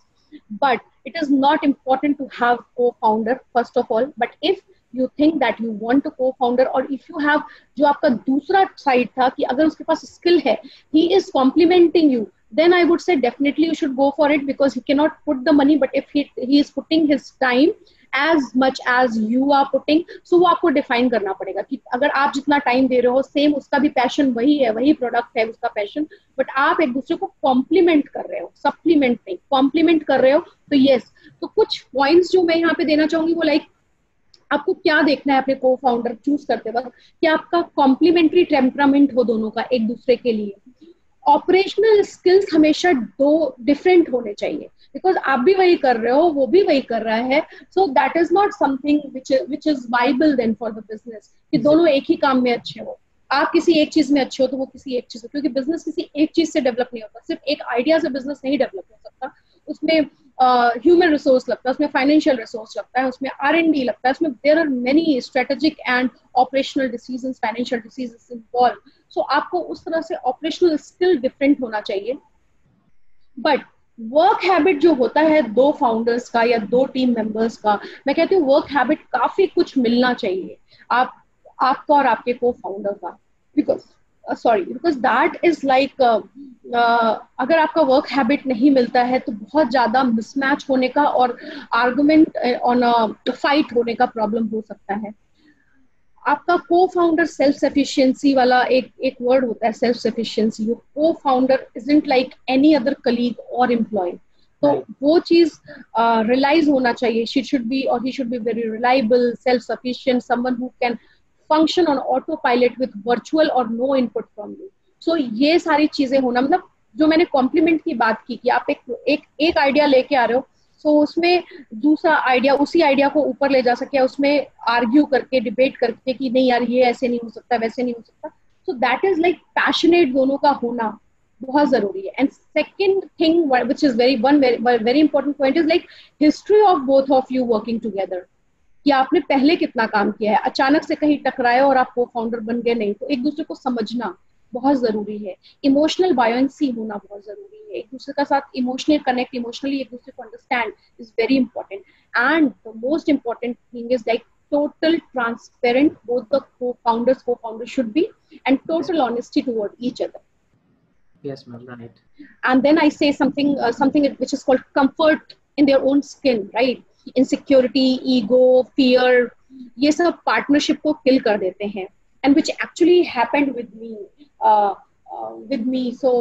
But it is not important to have co-founder first of all. But if you think that you want to co-founder, or if you have, जो आपका दूसरा side था कि अगर उसके पास skill है, he is complementing you, then I would say definitely you should go for it, because he cannot put the money, but if he is putting his time as much as you are putting, so वो आपको define करना पड़ेगा कि अगर आप जितना time दे रहे हो, सेम उसका भी पैशन वही है, वही प्रोडक्ट है उसका पैशन, बट आप एक दूसरे को कॉम्प्लीमेंट कर रहे हो, सप्लीमेंट नहीं, कॉम्प्लीमेंट कर रहे हो। तो यस, तो कुछ पॉइंट्स जो मैं यहाँ पे देना चाहूंगी वो लाइक, आपको क्या देखना है अपने को फाउंडर चूज करते वक्त, कि आपका कॉम्प्लीमेंट्री टेम्परामेंट हो दोनों का एक दूसरे के लिए। ऑपरेशनल स्किल्स हमेशा 2 डिफरेंट होने चाहिए, बिकॉज आप भी वही कर रहे हो, वो भी वही कर रहा है, so that is not something which is viable then for the business, कि दोनों एक ही काम में अच्छे हो। आप किसी एक चीज में अच्छे हो तो वो किसी एक चीज में, क्योंकि बिजनेस किसी एक चीज से डेवलप नहीं होता, सिर्फ एक आइडिया से बिजनेस नहीं डेवलप हो सकता, उसमें ह्यूमन रिसोर्स लगता है, उसमें फाइनेंशियल रिसोर्स लगता है, उसमें R&D लगता है, उसमें there are many strategic and operational decisions, financial decisions involved. सो आपको उस तरह से ऑपरेशनल स्किल डिफरेंट होना चाहिए, बट वर्क हैबिट जो होता है दो फाउंडर्स का या दो टीम मेंबर्स का, मैं कहती हूँ वर्क हैबिट काफी कुछ मिलना चाहिए आप आपका और आपके को फाउंडर का, because sorry because that is like अगर आपका वर्क हैबिट नहीं मिलता है तो बहुत ज्यादा मिसमैच होने का और आर्गुमेंट ऑन फाइट होने का प्रॉब्लम हो सकता है। आपका को फाउंडर सेल्फ सफिशिएंसी वाला एक वर्ड होता है, सेल्फ सफिशिएंसी। योर को founder isn't like any other colleague और एम्प्लॉय, तो वो चीज रियलाइज होना चाहिए। शी शुड बी और he should be very reliable, self sufficient, someone who can function on auto pilot with virtual और नो इनपुट फ्रॉम यू। सो ये सारी चीजें होना, मतलब जो मैंने कॉम्प्लीमेंट की बात की कि आप एक आइडिया लेके आ रहे हो, सो उसमें दूसरा आइडिया उसी आइडिया को ऊपर ले जा सके, उसमें आर्ग्यू करके डिबेट करके कि नहीं यार ये ऐसे नहीं हो सकता, वैसे नहीं हो सकता। सो दैट इज लाइक पैशनेट दोनों का होना बहुत जरूरी है। And second thing which is very important point is like history of both of you working together, कि आपने पहले कितना काम किया है। अचानक से कहीं टकराए और आप को फाउंडर बन गए नहीं, तो एक दूसरे को समझना बहुत जरूरी है। इमोशनल बायोंसी होना बहुत जरूरी है, एक दूसरे का साथ इमोशनल कनेक्ट, इमोशनली एक दूसरे को understand is very important. And the most important thing is like total transparent, both the co-founders should be, and total honesty toward each other. Yes ma'am, right. And then I say something which is called comfort in their own skin, right? Insecurity, ego, fear, ये सब partnership को किल कर देते हैं, and which actually happened with me. So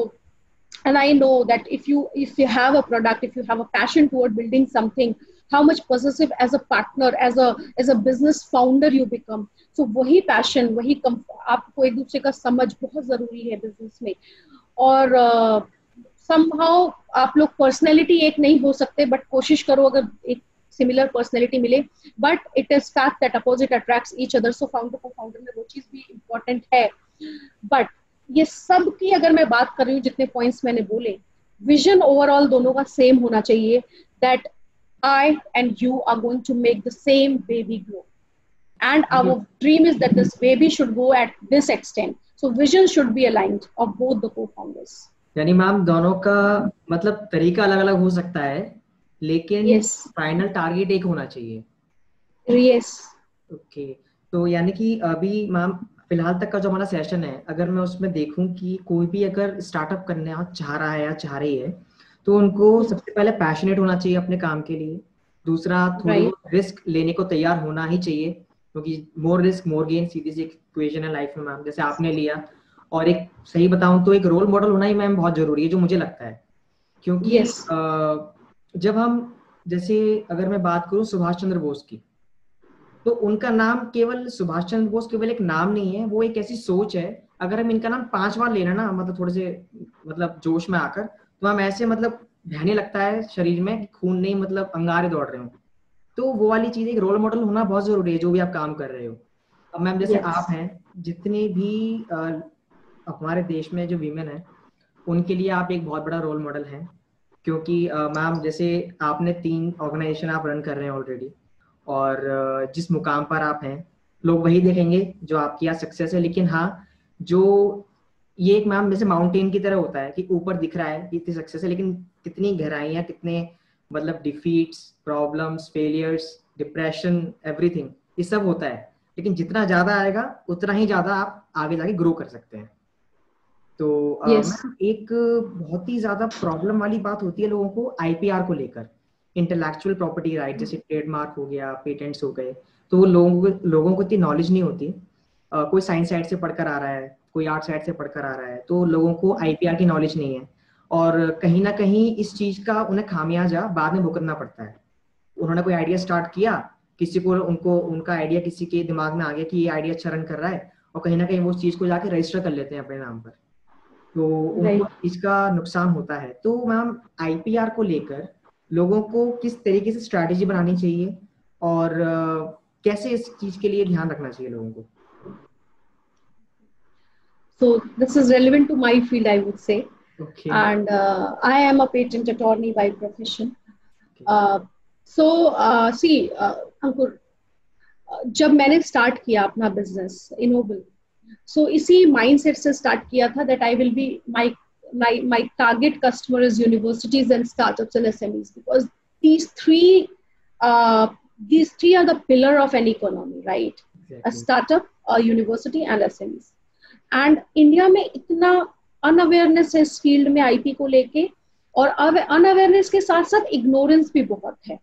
and I know that if you have a product, if you have a passion toward building something, how much possessive as a partner, as a business founder you become. So वही passion, वही आपको एक दूसरे का समझ बहुत जरूरी है बिजनेस में। और somehow आप लोग पर्सनैलिटी एक नहीं हो सकते, बट कोशिश करो अगर एक सिमिलर पर्सनैलिटी मिले, but it is fact that opposite attracts each other. So founder को फाउंडर में वो चीज भी इम्पोर्टेंट है। बट ये सब की अगर मैं बात कर रही हूँ, जितने पॉइंट्स मैंने बोले, विजन ओवरऑल दोनों का सेम होना चाहिए, that I and you are going to make the same baby grow, and our dream is that this baby should go at this extent. So vision should be aligned of both the co-founders. यानी ma'am दोनों का मतलब तरीका अलग अलग हो सकता है, लेकिन फाइनल टारगेट एक होना चाहिए। Yes. ओके, तो यानी कि अभी मैम फिलहाल तक का जो हमारा सेशन है, अगर मैं उसमें देखूं कि कोई भी अगर स्टार्टअप करना चाह रहा है या चाह रही है, तो उनको सबसे पहले पैशनेट होना चाहिए अपने काम के लिए। दूसरा, थोड़ी रिस्क लेने को तैयार होना ही चाहिए, क्योंकि मोर रिस्क मोर गेन सीधी सी इक्वेशन है लाइफ में मैम, जैसे आपने लिया। और एक सही बताऊं तो एक रोल मॉडल होना ही मैम बहुत जरूरी है, जो मुझे लगता है। क्योंकि जब हम, जैसे अगर मैं बात करूं सुभाष चंद्र बोस की, तो उनका नाम केवल सुभाष चंद्र बोस केवल एक नाम नहीं है, वो एक ऐसी सोच है। अगर हम इनका नाम 5 बार लेना ना, मतलब थोड़े से मतलब जोश में आकर, तो हम ऐसे मतलब बहने लगता है शरीर में, खून नहीं मतलब अंगारे दौड़ रहे हो। तो वो वाली चीज, एक रोल मॉडल होना बहुत जरूरी है जो भी आप काम कर रहे हो। अब मैम जैसे आप हैं, जितने भी हमारे देश में जो वीमेन है, उनके लिए आप एक बहुत बड़ा रोल मॉडल हैं। क्योंकि मैम जैसे आपने 3 ऑर्गेनाइजेशन आप रन कर रहे हैं ऑलरेडी, और जिस मुकाम पर आप हैं, लोग वही देखेंगे जो आपकी यहाँ सक्सेस है। लेकिन हाँ, जो ये एक मैम जैसे माउंटेन की तरह होता है कि ऊपर दिख रहा है इतनी सक्सेस है, लेकिन कितनी गहराइयाँ, कितने मतलब defeats, problems, failures, depression, everything, ये सब होता है। लेकिन जितना ज्यादा आएगा उतना ही ज्यादा आप आगे जाके ग्रो कर सकते हैं। तो मैम एक बहुत ही ज्यादा प्रॉब्लम वाली बात होती है लोगों को IPR को लेकर, इंटेलेक्चुअल प्रॉपर्टी राइट, जैसे ट्रेडमार्क हो गया, पेटेंट्स हो गए। तो वो लोगों को इतनी नॉलेज नहीं होती। कोई साइंस साइड से पढ़कर आ रहा है, कोई आर्ट साइड से पढ़कर आ रहा है, तो लोगों को IPR की नॉलेज नहीं है। और कहीं ना कहीं इस चीज का उन्हें खामियाजा बाद में भुगतना पड़ता है। उन्होंने कोई आइडिया स्टार्ट किया, किसी को उनका आइडिया किसी के दिमाग में आ गया कि ये आइडिया अच्छा रन कर रहा है, और कहीं ना कहीं वो चीज को जाके रजिस्टर कर लेते हैं अपने नाम पर, तो उनको इसका नुकसान होता है। तो मैम IPR को लेकर लोगों को किस तरीके से स्ट्रैटेजी बनानी चाहिए, और कैसे इस चीज के लिए ध्यान रखना चाहिए लोगों को? So this is relevant to my field, I would say. Okay. And I am a patent attorney by profession. Okay. See, अंकुर, जब मैंने स्टार्ट किया अपना बिजनेस इनोबल, सो इसी माइंडसेट से स्टार्ट किया था that I will B my target customer is universities and startups and SMEs, because these three are the pillar of an economy, right? Exactly. A startup, a university and SMEs. And India में इतना unawareness है इस field में IP को लेके, और unawareness के साथ साथ इग्नोरेंस भी बहुत है,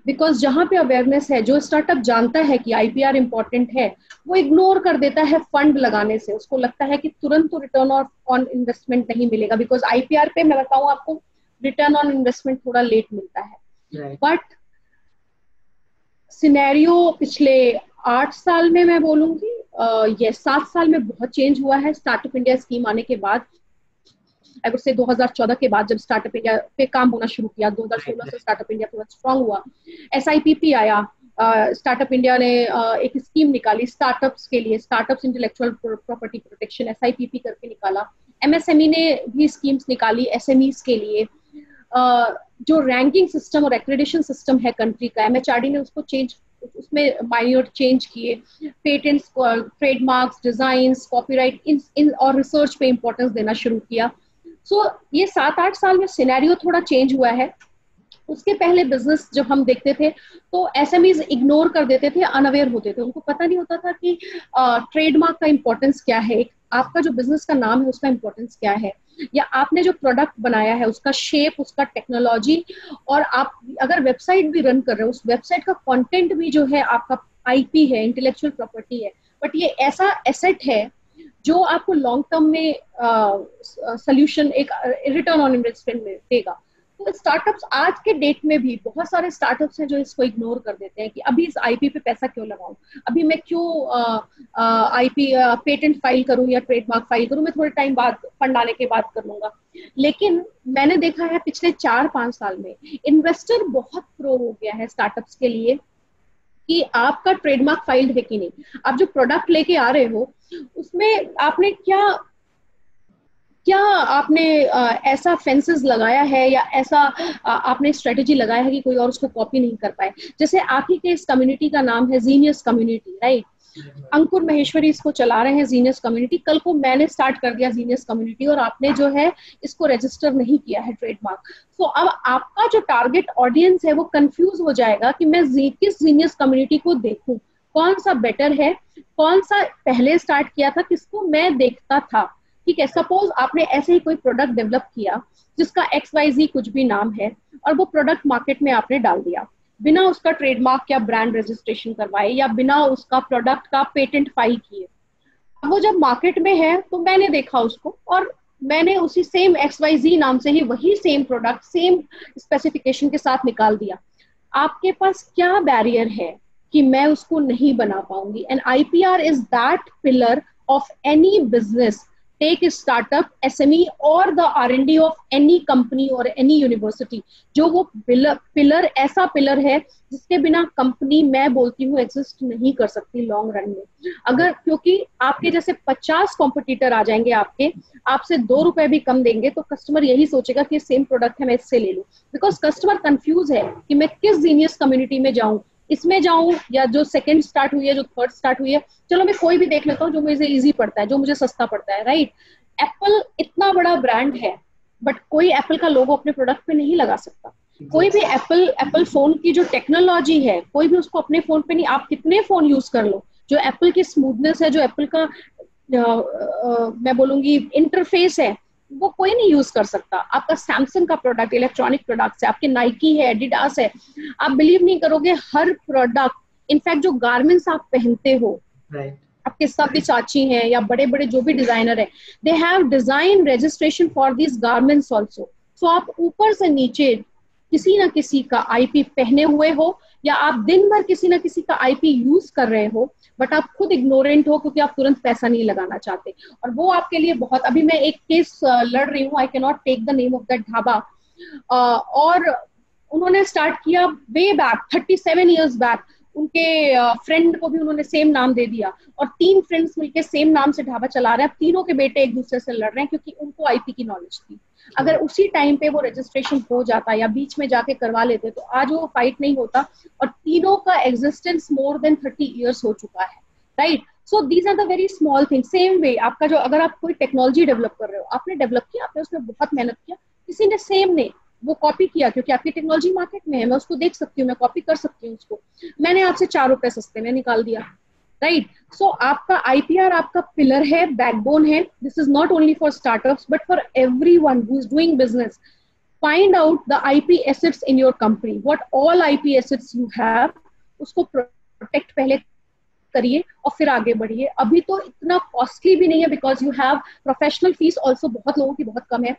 बिकॉज जहां पे अवेयरनेस है, जो स्टार्टअप जानता है कि आईपीआर इंपॉर्टेंट है, वो इग्नोर कर देता है फंड लगाने से। उसको लगता है कि तुरंत तो रिटर्न ऑन इन्वेस्टमेंट नहीं मिलेगा, बिकॉज आईपीआर पे मैं बताऊं आपको रिटर्न ऑन इन्वेस्टमेंट थोड़ा लेट मिलता है। बट सिनेरियो पिछले 8 साल में मैं बोलूंगी, ये 7 साल में बहुत चेंज हुआ है स्टार्टअप इंडिया स्कीम आने के बाद। अगर से 2014 के बाद जब स्टार्टअप इंडिया पे काम होना शुरू किया, 2016 से स्टार्टअप इंडिया थोड़ा स्ट्रांग हुआ, SIPP आया, स्टार्टअप इंडिया ने एक स्कीम निकाली स्टार्टअप्स के लिए, startups intellectual property protection, SIPP करके निकाला। MSME ने भी स्कीम्स निकाली SMEs के लिए। जो रैंकिंग सिस्टम और एक्रेडिटेशन सिस्टम है कंट्री का, MHRD ने उसमें माइन्यूट चेंज किए। पेटेंट्स, ट्रेडमार्क्स, डिजाइन्स, कॉपीराइट इन और रिसर्च पे इंपॉर्टेंस देना शुरू किया। सो ये 7-8 साल में सिनेरियो थोड़ा चेंज हुआ है। उसके पहले बिजनेस जब हम देखते थे तो SMEs इग्नोर कर देते थे, अनअवेयर होते थे, उनको पता नहीं होता था कि ट्रेडमार्क का इंपॉर्टेंस क्या है, आपका जो बिजनेस का नाम है उसका इंपॉर्टेंस क्या है, या आपने जो प्रोडक्ट बनाया है उसका शेप, उसका टेक्नोलॉजी, और आप अगर वेबसाइट भी रन कर रहे हो उस वेबसाइट का कंटेंट भी जो है आपका IP है, इंटेलेक्चुअल प्रॉपर्टी है। बट ये ऐसा एसेट है जो आपको लॉन्ग टर्म में सोल्यूशन, एक रिटर्न ऑन इन्वेस्टमेंट देगा। तो स्टार्टअप्स आज के डेट में भी बहुत सारे स्टार्टअप्स हैं जो इसको इग्नोर कर देते हैं कि अभी इस IP पे पैसा क्यों लगाऊं, अभी मैं क्यों IP पेटेंट फाइल करूं या ट्रेडमार्क फाइल करूं, मैं थोड़े टाइम बाद फंड आने के बाद कर लूंगा। लेकिन मैंने देखा है पिछले 4-5 साल में इन्वेस्टर बहुत प्रो हो गया है स्टार्टअप्स के लिए कि आपका ट्रेडमार्क फाइल्ड है कि नहीं, आप जो प्रोडक्ट लेके आ रहे हो उसमें आपने क्या आपने ऐसा फेंसेस लगाया है या ऐसा आपने स्ट्रेटेजी लगाया है कि कोई और उसको कॉपी नहीं कर पाए। जैसे आप ही के इस कम्युनिटी का नाम है जीनियस कम्युनिटी, राइट? अंकुर महेश्वरी इसको चला रहे हैं जीनियस कम्युनिटी। कल को मैंने स्टार्ट कर दिया जीनियस कम्युनिटी और आपने जो है इसको रजिस्टर नहीं किया है ट्रेडमार्क, तो अब आपका जो टारगेट ऑडियंस है वो कंफ्यूज हो जाएगा कि मैं किस जीनियस कम्युनिटी को देखूं, कौन सा बेटर है, कौन सा पहले स्टार्ट किया था, किसको मैं देखता था। ठीक है, सपोज आपने ऐसे ही कोई प्रोडक्ट डेवलप किया जिसका XYZ कुछ भी नाम है और वो प्रोडक्ट मार्केट में आपने डाल दिया बिना उसका ट्रेडमार्क या ब्रांड रजिस्ट्रेशन करवाए या बिना उसका प्रोडक्ट का पेटेंट फाइल किए। अब वो जब मार्केट में है तो मैंने देखा उसको और मैंने उसी सेम XYZ नाम से ही वही सेम प्रोडक्ट सेम स्पेसिफिकेशन के साथ निकाल दिया। आपके पास क्या बैरियर है कि मैं उसको नहीं बना पाऊंगी? And IPR is that pillar of any business, take a startup, SME or the R&D of any company or any university। जो वो पिलर ऐसा पिलर है जिसके बिना कंपनी मैं बोलती हूँ एग्जिस्ट नहीं कर सकती लॉन्ग रन में। अगर क्योंकि आपके जैसे 50 कॉम्पिटिटर आ जाएंगे आपसे 2 रुपए भी कम देंगे तो कस्टमर यही सोचेगा कि सेम प्रोडक्ट है मैं इससे ले लूं, बिकॉज कस्टमर कंफ्यूज है कि मैं किस जीनियस कम्युनिटी में जाऊं, इसमें जाऊं या जो सेकंड स्टार्ट हुई है, जो थर्ड स्टार्ट हुई है, चलो मैं कोई भी देख लेता हूँ जो मुझे इजी पड़ता है, जो मुझे सस्ता पड़ता है, राइट? एप्पल इतना बड़ा ब्रांड है बट कोई एप्पल का लोगो अपने प्रोडक्ट पे नहीं लगा सकता। कोई भी एप्पल फोन की जो टेक्नोलॉजी है कोई भी उसको अपने फोन पे नहीं, आप कितने फोन यूज कर लो, जो एप्पल की स्मूथनेस है, जो एप्पल का मैं बोलूंगी इंटरफेस है, वो कोई नहीं यूज कर सकता। आपका सैमसंग का प्रोडक्ट, इलेक्ट्रॉनिक प्रोडक्ट्स है, आपके नाइकी है, एडिडास है, आप बिलीव नहीं करोगे हर प्रोडक्ट, इनफैक्ट जो गारमेंट्स आप पहनते हो, आपके सभी चाची हैं या बड़े बड़े जो भी डिजाइनर है, they have design registration for this garments also. सो आप ऊपर से नीचे किसी ना किसी का IP पहने हुए हो या आप दिन भर किसी ना किसी का IP यूज कर रहे हो बट आप खुद इग्नोरेंट हो क्योंकि आप तुरंत पैसा नहीं लगाना चाहते, और वो आपके लिए बहुत। अभी मैं एक केस लड़ रही हूँ, I can not take the name of that dhaba, और उन्होंने स्टार्ट किया वे बैक 37 इयर्स बैक। उनके फ्रेंड को भी उन्होंने सेम नाम दे दिया और 3 फ्रेंड्स मिलके सेम नाम से ढाबा चला रहे हैं। तीनों के बेटे एक दूसरे से लड़ रहे हैं क्योंकि उनको IP की नॉलेज थी। अगर उसी टाइम पे वो रजिस्ट्रेशन हो जाता या बीच में जाके करवा लेते तो आज वो फाइट नहीं होता, और तीनों का एग्जिस्टेंस मोर देन 30 इयर्स हो चुका है, right? So these are the very small thing. Same way आपका जो, अगर आप कोई टेक्नोलॉजी डेवलप कर रहे हो, आपने डेवलप किया, आपने उसमें बहुत मेहनत किया, किसी ने सेम ने वो कॉपी किया, क्योंकि आपकी टेक्नोलॉजी मार्केट में है, मैं उसको देख सकती हूँ, मैं कॉपी कर सकती हूँ उसको, मैंने आपसे 4 रुपए सस्ते में निकाल दिया, राइट. सो आपका IPR आपका पिलर है, बैकबोन है. This is not only for startups but for everyone who is doing business. Find out the IP assets in your company. What all IP assets you have, उसको protect पहले करिए और फिर आगे बढ़िए. अभी तो इतना कॉस्टली भी नहीं है, because you have professional fees also, बहुत लोगों की बहुत कम है.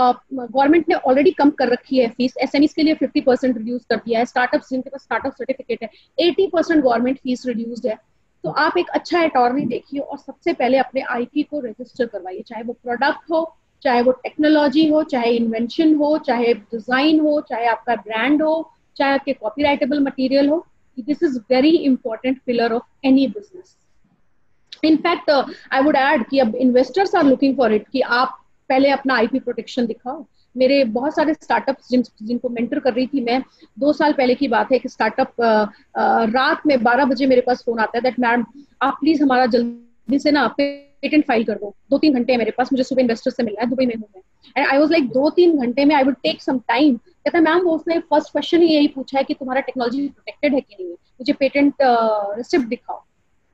गवर्नमेंट ने ऑलरेडी कम कर रखी है फीस. SMEs के लिए 50% रिड्यूस कर दिया है. स्टार्टअप्स जिनके पास स्टार्टअप सर्टिफिकेट है, 80% गवर्नमेंट फीस रिड्यूस्ड है. तो आप एक अच्छा अटॉर्नी देखिए और सबसे पहले अपने IP को रजिस्टर करवाइए, चाहे वो प्रोडक्ट हो, चाहे वो टेक्नोलॉजी हो, चाहे इन्वेंशन हो, चाहे डिजाइन हो, चाहे आपका ब्रांड हो, चाहे आपके कॉपीराइटेबल मटेरियल हो. This is very important pillar of any business. In fact I would add कि अब investors are looking for it कि आप पहले अपना IP प्रोटेक्शन दिखाओ. मेरे बहुत सारे स्टार्टअप्स जिनको मेंटर कर रही थी मैं, 2 साल पहले की बात है कि स्टार्टअप रात में 12 बजे मेरे पास फोन आता है दैट मैम आप प्लीज हमारा जल्दी से ना पेटेंट फाइल कर दो, 2-3 घंटे है मेरे पास, मुझे सुबह इन्वेस्टर से मिलना है, दुबई में हूँ मैं. एंड आई वाज लाइक 2-3 घंटे में I would take some time. कहता है मैम वो उसने फर्स्ट क्वेश्चन ही यही पूछा है कि तुम्हारा टेक्नोलॉजी प्रोटेक्टेड है कि नहीं है, मुझे पेटेंट रिसिप्ट दिखाओ.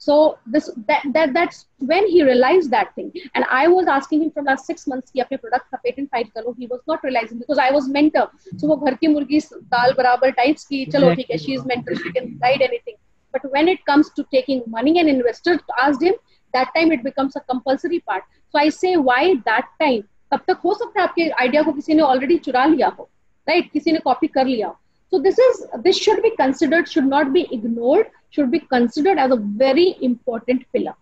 So that's when he realized that thing, and I was asking him from last 6 months कि अपने प्रोडक्ट का पेटेंट फाइल करो. He was not realizing because I was mentor. So वो घर की मुर्गी दाल बराबर टाइप्स की, चलो ठीक है, she is mentor, she can guide anything. But when it comes to taking money and investor asked him, that time it becomes a compulsory part. So I say why that time? तब तक हो सकता है आपके idea को किसी ने already चुरा लिया हो, राइट, किसी ने कॉपी कर लिया हो. So this should be considered, should not be ignored, should be considered as a very important pillar.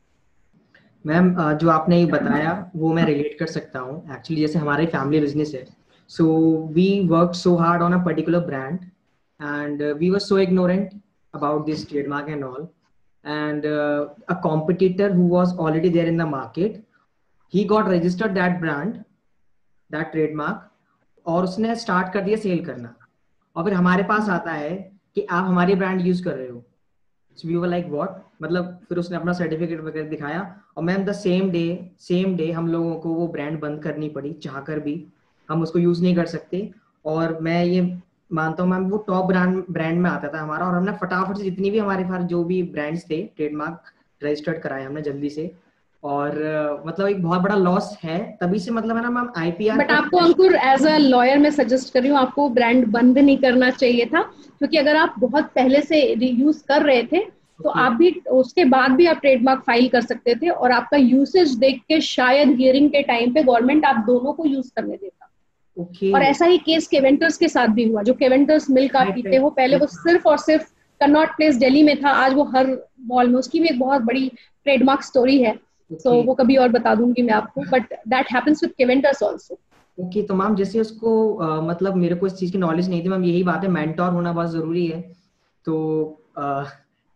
Ma'am जो आपने ये बताया वो मैं रिलेट कर सकता हूँ. एक्चुअली जैसे हमारे फैमिली बिजनेस है, so we work so hard on a particular brand and we were so ignorant about this trademark and all. And a competitor who was already there in the market, he got registered that brand, that trademark, और उसने start कर दिया cell करना. और फिर हमारे पास आता है कि आप हमारी ब्रांड यूज कर रहे हो. So we were like what? मतलब फिर उसने अपना सर्टिफिकेट वगैरह दिखाया और मैम द सेम डे हम लोगों को वो ब्रांड बंद करनी पड़ी. चाहकर भी हम उसको यूज नहीं कर सकते. और मैं ये मानता हूँ मैम वो टॉप ब्रांड में आता था हमारा, और हमने फटाफट से जितनी भी हमारे पास जो भी ब्रांड्स थे ट्रेडमार्क रजिस्टर्ड कराए हमने जल्दी से. और मतलब एक बहुत बड़ा लॉस है तभी से, मतलब है ना मैम IPR. बट आपको अंकुर एज अ लॉयर मैं सजेस्ट कर रही हूँ, आपको ब्रांड बंद नहीं करना चाहिए था, क्योंकि अगर आप बहुत पहले से यूज कर रहे थे तो आप भी उसके बाद भी आप ट्रेडमार्क फाइल कर सकते थे, और आपका यूसेज देख के शायद हियरिंग के टाइम पे गवर्नमेंट आप दोनों को यूज करने देता. और ऐसा ही केस केवेंटर्स के साथ भी हुआ. जो केवेंटर्स मिल्क आप पीते हो, पहले वो सिर्फ और सिर्फ कनॉट प्लेस दिल्ली में था, आज वो हर मॉल में. उसकी भी एक बहुत बड़ी ट्रेडमार्क स्टोरी है, तो वो कभी और बता दूंगी मैं आपको. But that happens with Keventers also. Okay, तो मैम जैसे उसको मतलब मेरे को इस चीज की नॉलेज नहीं थी मैम. यही बात है, मेंटोर होना बहुत जरूरी है. तो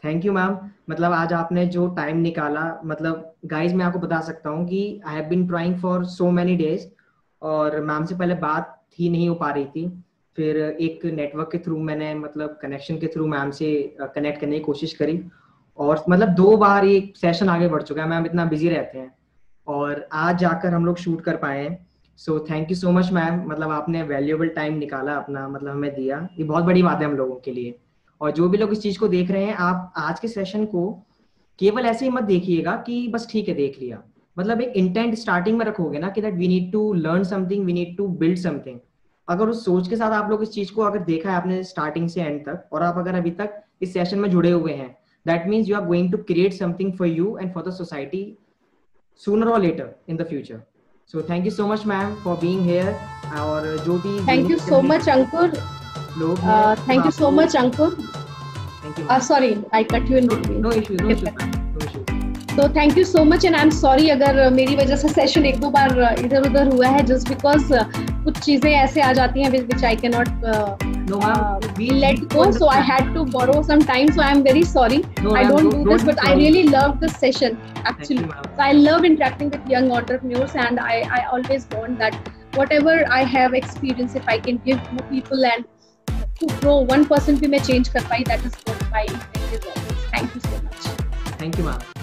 थैंक यू मैम. मतलब आज आपने जो टाइम निकाला, मतलब गाइज मैं आपको बता सकता हूँ कि I have been trying for so many days, और मैम से पहले बात ही नहीं हो पा रही थी. फिर एक नेटवर्क के थ्रू मैंने, मतलब कनेक्शन के थ्रू मैम से कनेक्ट करने की कोशिश करी, और मतलब 2 बार ये सेशन आगे बढ़ चुका है. मैम इतना बिजी रहते हैं और आज जाकर हम लोग शूट कर पाए हैं. सो thank you so much ma'am. मतलब आपने वैल्यूएबल टाइम निकाला अपना, मतलब हमें दिया. ये बहुत बड़ी बात है हम लोगों के लिए. और जो भी लोग इस चीज को देख रहे हैं, आप आज के सेशन को केवल ऐसे ही मत देखिएगा कि बस ठीक है देख लिया. मतलब एक इंटेंट स्टार्टिंग में रखोगे ना कि that we need to learn something, we need to build something. अगर उस सोच के साथ आप लोग इस चीज को अगर देखा है आपने स्टार्टिंग से एंड तक, और आप अगर अभी तक इस सेशन में जुड़े हुए हैं, that means you are going to create something for you and for the society sooner और later in the future. So thank you so much ma'am for being here. और जो भी thank you so much Ankur. Thank you so much Ankur. Thank you. Sorry I cut you in between. No issue, no issue. तो thank you so much and I am sorry अगर मेरी वजह से session 1-2 बार इधर उधर हुआ है, जस्ट बिकॉज कुछ चीजें ऐसे आ जाती हैं which I cannot let go, so I had to borrow some time, so I am very sorry. I don't do this, but I really love this session actually. So I love interacting with young entrepreneurs, and I always want that whatever I have experience, if I can give more people and to grow 1% भी मैं change कर पाई, that is what my intent is always. Thank you so much. Thank you ma'am.